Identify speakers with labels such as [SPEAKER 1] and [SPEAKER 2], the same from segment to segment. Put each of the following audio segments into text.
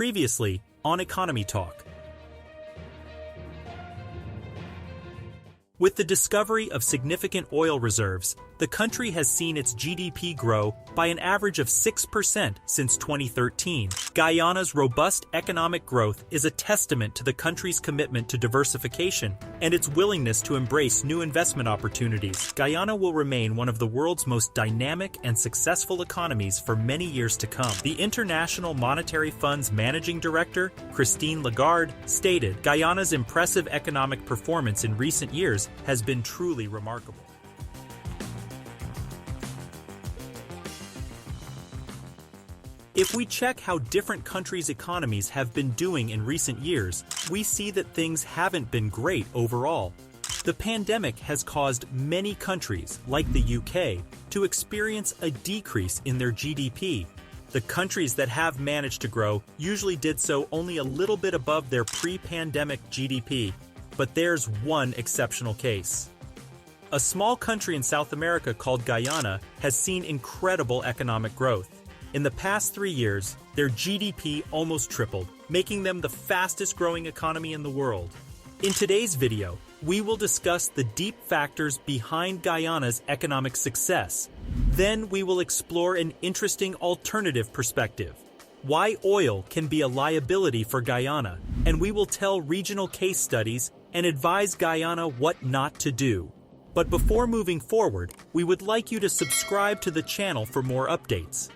[SPEAKER 1] Previously on Economy Talk. With the discovery of significant oil reserves, the country has seen its GDP grow by an average of 6% since 2013. Guyana's robust economic growth is a testament to the country's commitment to diversification and its willingness to embrace new investment opportunities. Guyana will remain one of the world's most dynamic and successful economies for many years to come. The International Monetary Fund's managing director, Christine Lagarde, stated, "Guyana's impressive economic performance in recent years has been truly remarkable." If we check how different countries' economies have been doing in recent years, we see that things haven't been great overall. The pandemic has caused many countries, like the UK, to experience a decrease in their GDP. The countries that have managed to grow usually did so only a little bit above their pre-pandemic GDP, but there's one exceptional case. A small country in South America called Guyana has seen incredible economic growth. In the past 3 years, their GDP almost tripled, making them the fastest growing economy in the world. In today's video, we will discuss the deep factors behind Guyana's economic success. Then we will explore an interesting alternative perspective: why oil can be a liability for Guyana, and we will tell regional case studies and advise Guyana what not to do. But before moving forward, we would like you to subscribe to the channel for more updates.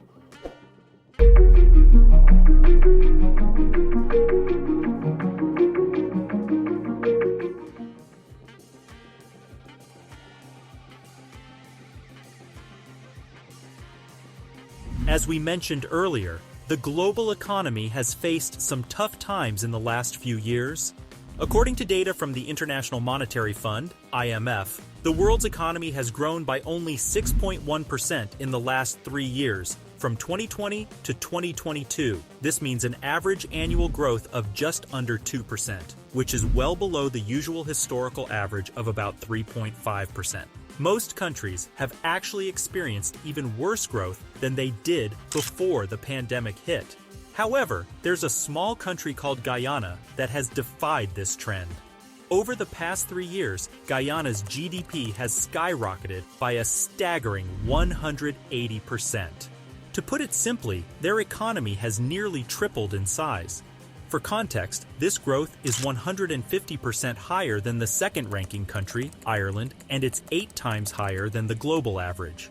[SPEAKER 1] As we mentioned earlier, the global economy has faced some tough times in the last few years. According to data from the International Monetary Fund, IMF, the world's economy has grown by only 6.1% in the last 3 years, from 2020 to 2022. This means an average annual growth of just under 2%, which is well below the usual historical average of about 3.5%. Most countries have actually experienced even worse growth than they did before the pandemic hit. However, there's a small country called Guyana that has defied this trend. Over the past 3 years, Guyana's GDP has skyrocketed by a staggering 180%. To put it simply, their economy has nearly tripled in size. For context, this growth is 150% higher than the second-ranking country, Ireland, and it's 8 times higher than the global average.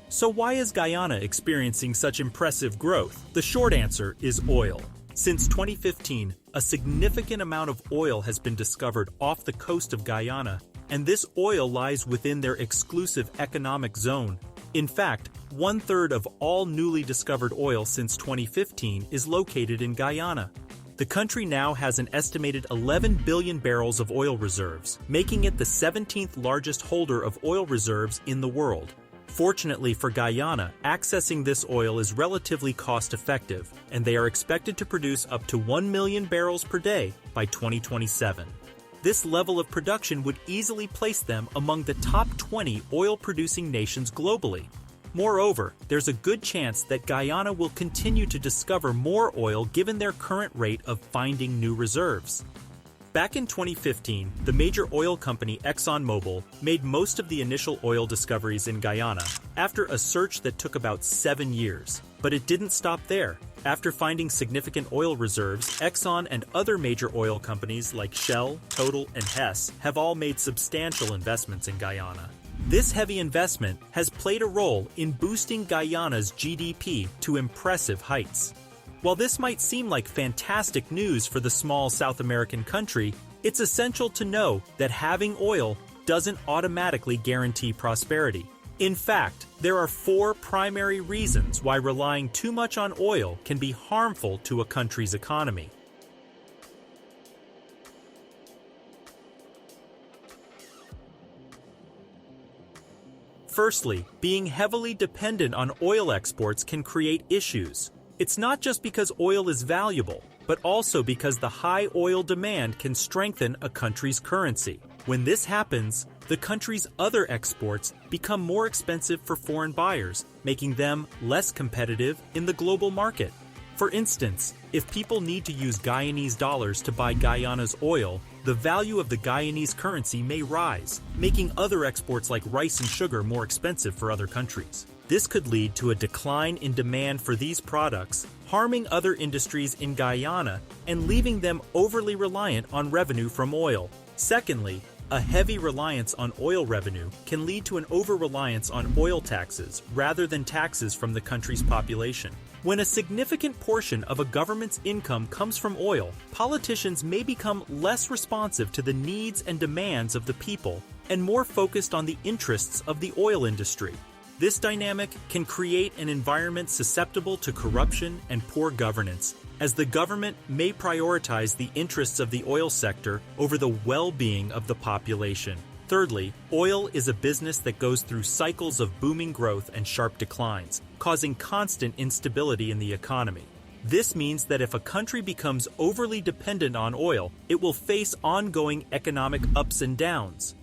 [SPEAKER 1] So why is Guyana experiencing such impressive growth? The short answer is oil. Since 2015, a significant amount of oil has been discovered off the coast of Guyana, and this oil lies within their exclusive economic zone. In fact, 1/3 of all newly discovered oil since 2015 is located in Guyana. The country now has an estimated 11 billion barrels of oil reserves, making it the 17th largest holder of oil reserves in the world. Fortunately for Guyana, accessing this oil is relatively cost-effective, and they are expected to produce up to 1 million barrels per day by 2027. This level of production would easily place them among the top 20 oil-producing nations globally. Moreover, there's a good chance that Guyana will continue to discover more oil given their current rate of finding new reserves. Back in 2015, the major oil company ExxonMobil made most of the initial oil discoveries in Guyana after a search that took about 7 years. But it didn't stop there. After finding significant oil reserves, Exxon and other major oil companies like Shell, Total, and Hess have all made substantial investments in Guyana. This heavy investment has played a role in boosting Guyana's GDP to impressive heights. While this might seem like fantastic news for the small South American country, it's essential to know that having oil doesn't automatically guarantee prosperity. In fact, there are 4 primary reasons why relying too much on oil can be harmful to a country's economy. Firstly, being heavily dependent on oil exports can create issues. It's not just because oil is valuable, but also because the high oil demand can strengthen a country's currency. When this happens, the country's other exports become more expensive for foreign buyers, making them less competitive in the global market. For instance, if people need to use Guyanese dollars to buy Guyana's oil, the value of the Guyanese currency may rise, making other exports like rice and sugar more expensive for other countries. This could lead to a decline in demand for these products, harming other industries in Guyana and leaving them overly reliant on revenue from oil. Secondly, a heavy reliance on oil revenue can lead to an over-reliance on oil taxes rather than taxes from the country's population. When a significant portion of a government's income comes from oil, politicians may become less responsive to the needs and demands of the people and more focused on the interests of the oil industry. This dynamic can create an environment susceptible to corruption and poor governance, as the government may prioritize the interests of the oil sector over the well-being of the population. Thirdly, oil is a business that goes through cycles of booming growth and sharp declines, causing constant instability in the economy. This means that if a country becomes overly dependent on oil, it will face ongoing economic ups and downs.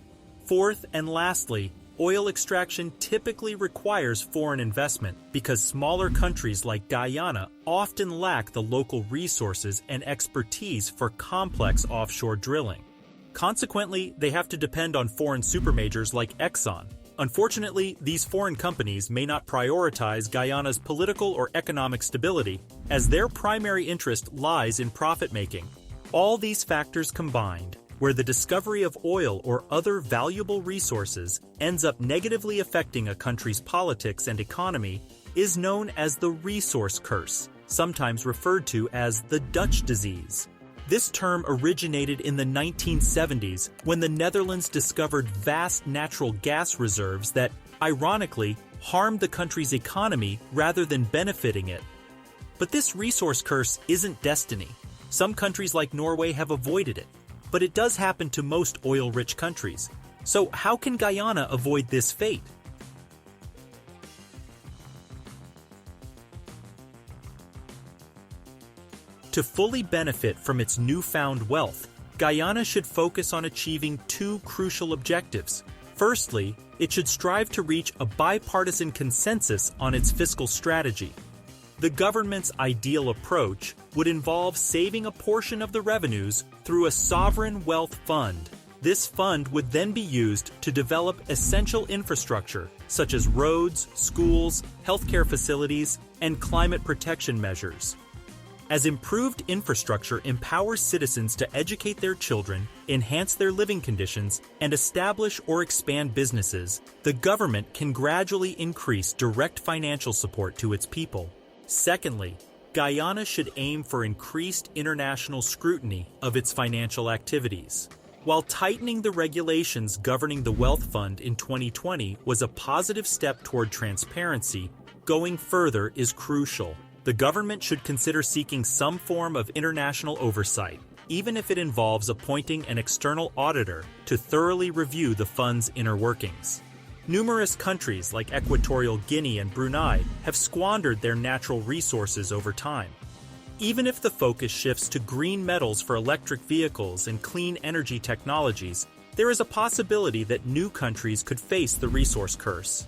[SPEAKER 1] Fourth and lastly, oil extraction typically requires foreign investment because smaller countries like Guyana often lack the local resources and expertise for complex offshore drilling. Consequently, they have to depend on foreign supermajors like Exxon. Unfortunately, these foreign companies may not prioritize Guyana's political or economic stability, as their primary interest lies in profit-making. All these factors combined, where the discovery of oil or other valuable resources ends up negatively affecting a country's politics and economy, is known as the resource curse, sometimes referred to as the Dutch disease. This term originated in the 1970s when the Netherlands discovered vast natural gas reserves that, ironically, harmed the country's economy rather than benefiting it. But this resource curse isn't destiny. Some countries like Norway have avoided it, but it does happen to most oil-rich countries. So how can Guyana avoid this fate? To fully benefit from its newfound wealth, Guyana should focus on achieving two crucial objectives. Firstly, it should strive to reach a bipartisan consensus on its fiscal strategy. The government's ideal approach would involve saving a portion of the revenues through a sovereign wealth fund. This fund would then be used to develop essential infrastructure such as roads, schools, healthcare facilities, and climate protection measures. As improved infrastructure empowers citizens to educate their children, enhance their living conditions, and establish or expand businesses, the government can gradually increase direct financial support to its people. Secondly, Guyana should aim for increased international scrutiny of its financial activities. While tightening the regulations governing the Wealth Fund in 2020 was a positive step toward transparency, going further is crucial. The government should consider seeking some form of international oversight, even if it involves appointing an external auditor to thoroughly review the fund's inner workings. Numerous countries like Equatorial Guinea and Brunei have squandered their natural resources over time. Even if the focus shifts to green metals for electric vehicles and clean energy technologies, there is a possibility that new countries could face the resource curse.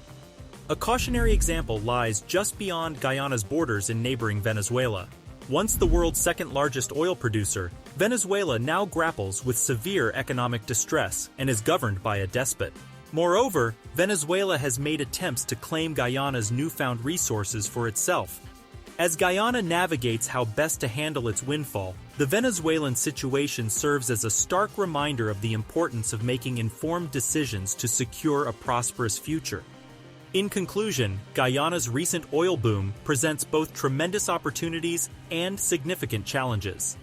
[SPEAKER 1] A cautionary example lies just beyond Guyana's borders in neighboring Venezuela. Once the world's second-largest oil producer, Venezuela now grapples with severe economic distress and is governed by a despot. Moreover, Venezuela has made attempts to claim Guyana's newfound resources for itself. As Guyana navigates how best to handle its windfall, the Venezuelan situation serves as a stark reminder of the importance of making informed decisions to secure a prosperous future. In conclusion, Guyana's recent oil boom presents both tremendous opportunities and significant challenges.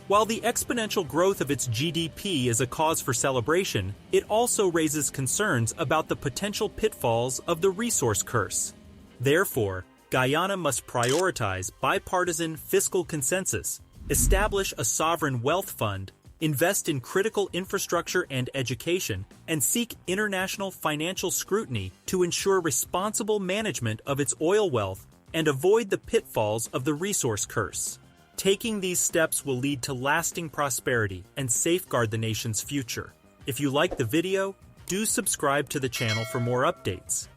[SPEAKER 1] While the exponential growth of its GDP is a cause for celebration, it also raises concerns about the potential pitfalls of the resource curse. Therefore, Guyana must prioritize bipartisan fiscal consensus, establish a sovereign wealth fund, invest in critical infrastructure and education, and seek international financial scrutiny to ensure responsible management of its oil wealth and avoid the pitfalls of the resource curse. Taking these steps will lead to lasting prosperity and safeguard the nation's future. If you like the video, do subscribe to the channel for more updates.